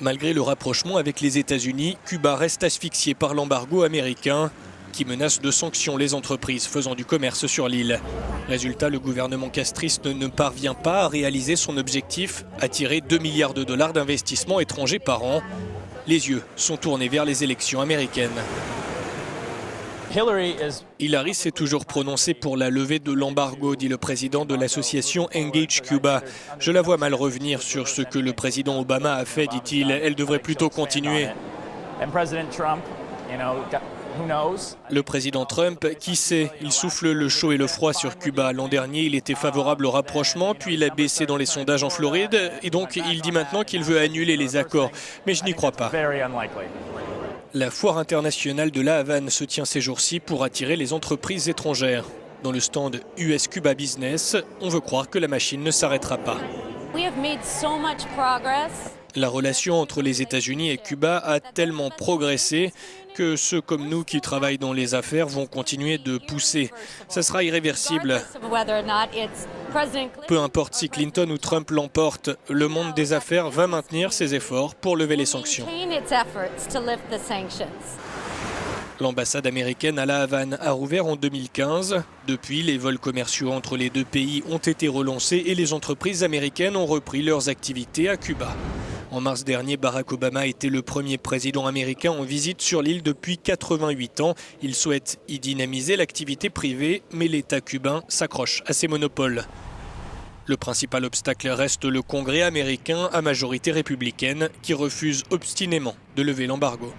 Malgré le rapprochement avec les États-Unis, Cuba reste asphyxié par l'embargo américain qui menace de sanctions les entreprises faisant du commerce sur l'île. Résultat, le gouvernement castriste ne parvient pas à réaliser son objectif, attirer 2 milliards de dollars d'investissements étrangers par an. Les yeux sont tournés vers les élections américaines. Hillary s'est toujours prononcée pour la levée de l'embargo, dit le président de l'association Engage Cuba. Je la vois mal revenir sur ce que le président Obama a fait, dit-il. Elle devrait plutôt continuer. Le président Trump, qui sait, il souffle le chaud et le froid sur Cuba. L'an dernier, il était favorable au rapprochement, puis il a baissé dans les sondages en Floride, et donc il dit maintenant qu'il veut annuler les accords. Mais je n'y crois pas. La foire internationale de La Havane se tient ces jours-ci pour attirer les entreprises étrangères. Dans le stand US Cuba Business, on veut croire que la machine ne s'arrêtera pas. La relation entre les États-Unis et Cuba a tellement progressé que ceux comme nous qui travaillent dans les affaires vont continuer de pousser. Ça sera irréversible. Peu importe si Clinton ou Trump l'emportent, le monde des affaires va maintenir ses efforts pour lever les sanctions. L'ambassade américaine à La Havane a rouvert en 2015. Depuis, les vols commerciaux entre les deux pays ont été relancés et les entreprises américaines ont repris leurs activités à Cuba. En mars dernier, Barack Obama était le premier président américain en visite sur l'île depuis 88 ans. Il souhaite y dynamiser l'activité privée, mais l'État cubain s'accroche à ses monopoles. Le principal obstacle reste le Congrès américain à majorité républicaine qui refuse obstinément de lever l'embargo.